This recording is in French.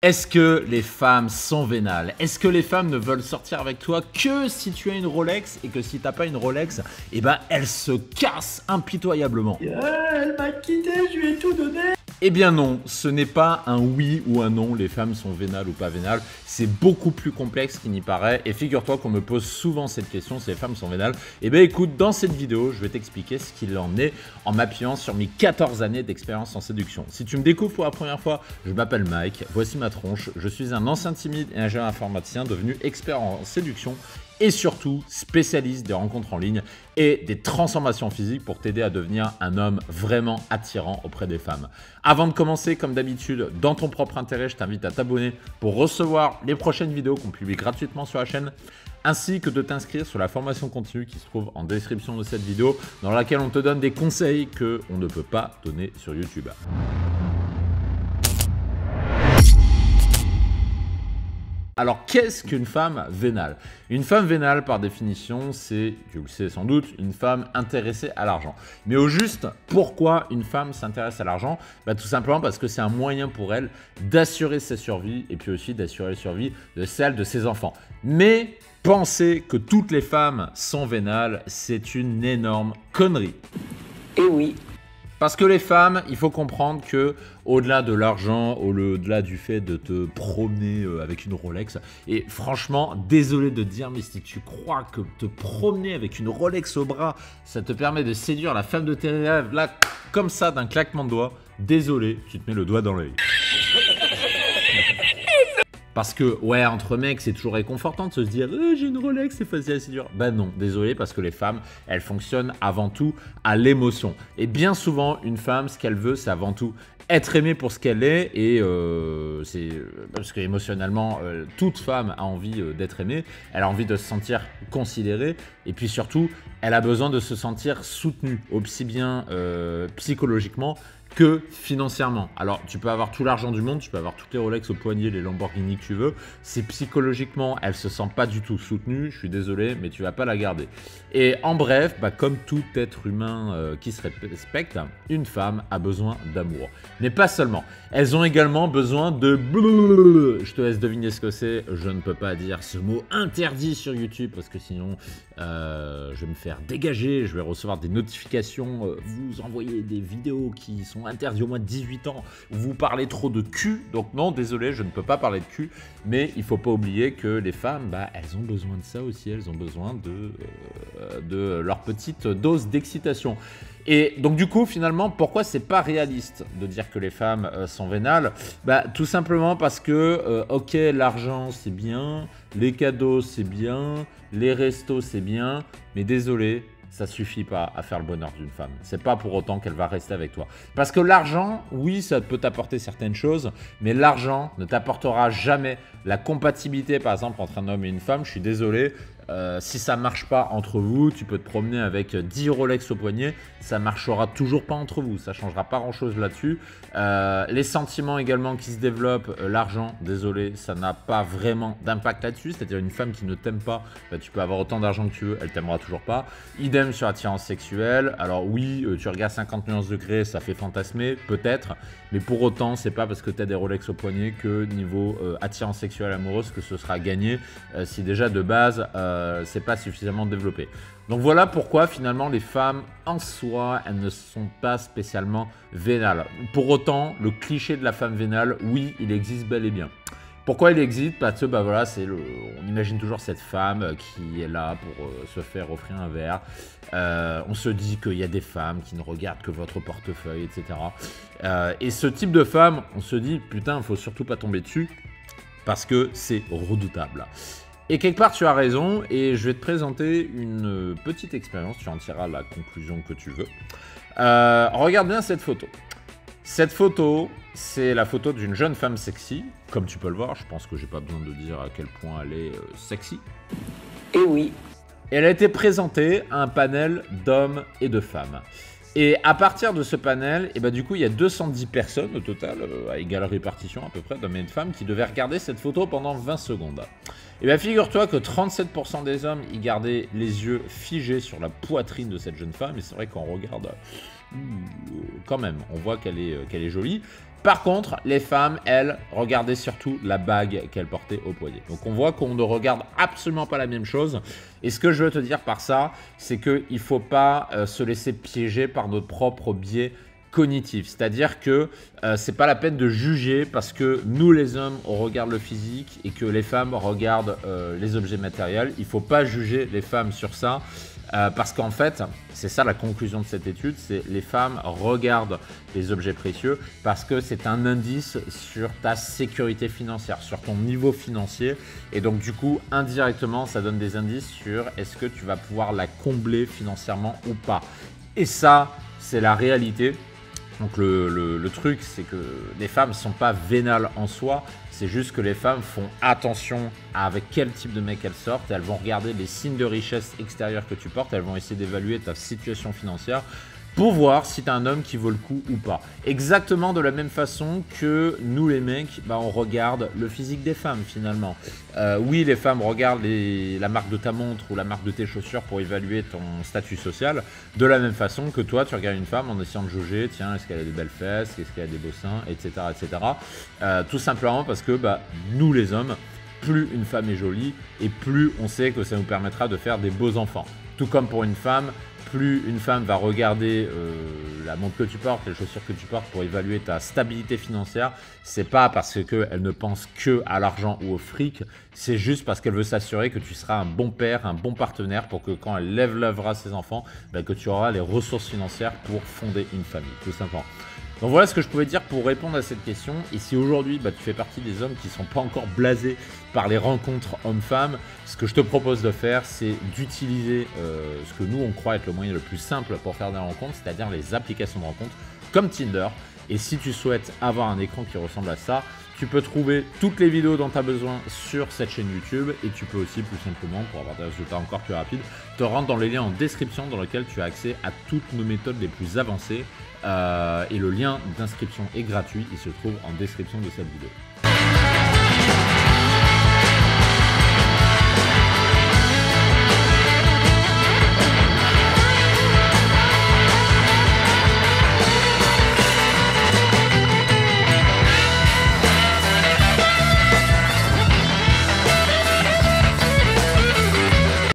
Est-ce que les femmes sont vénales? Est-ce que les femmes ne veulent sortir avec toi que si tu as une Rolex et que si t'as pas une Rolex, eh ben elles se cassent impitoyablement? Elle m'a quitté, je lui ai tout donné. Eh bien non, ce n'est pas un oui ou un non, les femmes sont vénales ou pas vénales, c'est beaucoup plus complexe qu'il n'y paraît et figure-toi qu'on me pose souvent cette question si les femmes sont vénales. Eh bien écoute, dans cette vidéo, je vais t'expliquer ce qu'il en est en m'appuyant sur mes 14 années d'expérience en séduction. Si tu me découvres pour la première fois, je m'appelle Mike, voici ma tronche, je suis un ancien timide et ingénieur informaticien devenu expert en séduction et surtout spécialiste des rencontres en ligne et des transformations physiques pour t'aider à devenir un homme vraiment attirant auprès des femmes. Avant de commencer, comme d'habitude, dans ton propre intérêt, je t'invite à t'abonner pour recevoir les prochaines vidéos qu'on publie gratuitement sur la chaîne, ainsi que de t'inscrire sur la formation continue qui se trouve en description de cette vidéo, dans laquelle on te donne des conseils qu'on ne peut pas donner sur YouTube. Alors, qu'est-ce qu'une femme vénale? Une femme vénale, par définition, c'est, tu le sais sans doute, une femme intéressée à l'argent. Mais au juste, pourquoi une femme s'intéresse à l'argent? Tout simplement parce que c'est un moyen pour elle d'assurer sa survie et puis aussi d'assurer la survie de celle de ses enfants. Mais penser que toutes les femmes sont vénales, c'est une énorme connerie. Et oui. Parce que les femmes, il faut comprendre que au-delà de l'argent, au-delà du fait de te promener avec une Rolex, et franchement, désolé de te dire, mais si tu crois que te promener avec une Rolex au bras, ça te permet de séduire la femme de tes rêves, là, comme ça, d'un claquement de doigts, désolé, tu te mets le doigt dans l'œil. Parce que, ouais, entre mecs, c'est toujours réconfortant de se dire j'ai une Rolex, c'est facile à séduire. Ben non, désolé, parce que les femmes, elles fonctionnent avant tout à l'émotion. Et bien souvent, une femme, ce qu'elle veut, c'est avant tout être aimée pour ce qu'elle est. Et c'est parce qu'émotionnellement, toute femme a envie d'être aimée. Elle a envie de se sentir considérée. Et puis surtout, elle a besoin de se sentir soutenue, aussi bien psychologiquement que financièrement. Alors, tu peux avoir tout l'argent du monde, tu peux avoir toutes les Rolex au poignet, les Lamborghini que tu veux. Si psychologiquement, elle se sent pas du tout soutenue, je suis désolé, mais tu vas pas la garder. Et en bref, comme tout être humain qui se respecte, une femme a besoin d'amour. Mais pas seulement. Elles ont également besoin de... Je te laisse deviner ce que c'est. Je ne peux pas dire ce mot interdit sur YouTube parce que sinon, je vais me faire dégager. Je vais recevoir des notifications. Vous envoyez des vidéos qui sont interdits au moins de 18 ans, vous parlez trop de cul, donc non, désolé, je ne peux pas parler de cul, mais il ne faut pas oublier que les femmes, elles ont besoin de ça aussi, elles ont besoin de leur petite dose d'excitation. Et donc du coup, finalement, pourquoi c'est pas réaliste de dire que les femmes sont vénales? Tout simplement parce que, ok, l'argent c'est bien, les cadeaux c'est bien, les restos c'est bien, mais désolé, ça suffit pas à faire le bonheur d'une femme. C'est pas pour autant qu'elle va rester avec toi. Parce que l'argent, oui, ça peut t'apporter certaines choses, mais l'argent ne t'apportera jamais la compatibilité, par exemple, entre un homme et une femme. Je suis désolé. Si ça marche pas entre vous, tu peux te promener avec 10 Rolex au poignet, ça marchera toujours pas entre vous, ça changera pas grand chose là-dessus. Les sentiments également qui se développent, l'argent, désolé, ça n'a pas vraiment d'impact là-dessus, c'est-à-dire une femme qui ne t'aime pas, tu peux avoir autant d'argent que tu veux, elle t'aimera toujours pas. Idem sur l'attirance sexuelle, alors oui, tu regardes 50 nuances degrés, ça fait fantasmer, peut-être, mais pour autant, c'est pas parce que tu as des Rolex au poignet que niveau attirance sexuelle amoureuse que ce sera gagné, si déjà de base, c'est pas suffisamment développé. Donc voilà pourquoi finalement les femmes en soi, elles ne sont pas spécialement vénales. Pour autant, le cliché de la femme vénale, oui, il existe bel et bien. Pourquoi il existe? Parce que voilà, on imagine toujours cette femme qui est là pour se faire offrir un verre. On se dit qu'il y a des femmes qui ne regardent que votre portefeuille, etc. Et ce type de femme, on se dit, putain, il ne faut surtout pas tomber dessus parce que c'est redoutable. Et quelque part, tu as raison, et je vais te présenter une petite expérience, tu en tireras la conclusion que tu veux. Regarde bien cette photo. Cette photo, c'est la photo d'une jeune femme sexy, comme tu peux le voir, je pense que j'ai pas besoin de dire à quel point elle est sexy. Et oui. Et elle a été présentée à un panel d'hommes et de femmes. Et à partir de ce panel, du coup, il y a 210 personnes au total, à égale répartition à peu près, d'hommes et de femmes, qui devaient regarder cette photo pendant 20 secondes. Et figure-toi que 37% des hommes y gardaient les yeux figés sur la poitrine de cette jeune femme. Et c'est vrai qu'on regarde, quand même, on voit qu'elle est jolie. Par contre, les femmes, elles, regardaient surtout la bague qu'elles portaient au poignet. Donc on voit qu'on ne regarde absolument pas la même chose. Et ce que je veux te dire par ça, c'est qu'il ne faut pas se laisser piéger par notre propre biais cognitif. C'est-à-dire que c'est pas la peine de juger parce que nous les hommes, on regarde le physique et que les femmes regardent les objets matériels. Il ne faut pas juger les femmes sur ça. Parce qu'en fait, c'est ça la conclusion de cette étude, c'est les femmes regardent les objets précieux parce que c'est un indice sur ta sécurité financière, sur ton niveau financier. Et donc du coup, indirectement, ça donne des indices sur est-ce que tu vas pouvoir la combler financièrement ou pas. Et ça, c'est la réalité. Donc le truc, c'est que les femmes ne sont pas vénales en soi, c'est juste que les femmes font attention à avec quel type de mec elles sortent. Elles vont regarder les signes de richesse extérieure que tu portes, elles vont essayer d'évaluer ta situation financière pour voir si tu es un homme qui vaut le coup ou pas. Exactement de la même façon que nous les mecs, on regarde le physique des femmes finalement. Oui, les femmes regardent la marque de ta montre ou la marque de tes chaussures pour évaluer ton statut social. De la même façon que toi, tu regardes une femme en essayant de jauger, tiens, est-ce qu'elle a des belles fesses, est-ce qu'elle a des beaux seins, etc. etc. Tout simplement parce que nous les hommes, plus une femme est jolie et plus on sait que ça nous permettra de faire des beaux enfants. Tout comme pour une femme, plus une femme va regarder la montre que tu portes, les chaussures que tu portes pour évaluer ta stabilité financière, c'est pas parce qu'elle ne pense que à l'argent ou au fric, c'est juste parce qu'elle veut s'assurer que tu seras un bon père, un bon partenaire pour que quand elle lèvera ses enfants, que tu auras les ressources financières pour fonder une famille, tout simplement. Donc voilà ce que je pouvais dire pour répondre à cette question. Et si aujourd'hui tu fais partie des hommes qui ne sont pas encore blasés par les rencontres hommes-femmes, ce que je te propose de faire, c'est d'utiliser ce que nous on croit être le moyen le plus simple pour faire des rencontres, c'est-à-dire les applications de rencontres comme Tinder. Et si tu souhaites avoir un écran qui ressemble à ça, tu peux trouver toutes les vidéos dont tu as besoin sur cette chaîne YouTube et tu peux aussi plus simplement, pour avoir des résultats encore plus rapides, te rendre dans les liens en description dans lesquels tu as accès à toutes nos méthodes les plus avancées et le lien d'inscription est gratuit, il se trouve en description de cette vidéo.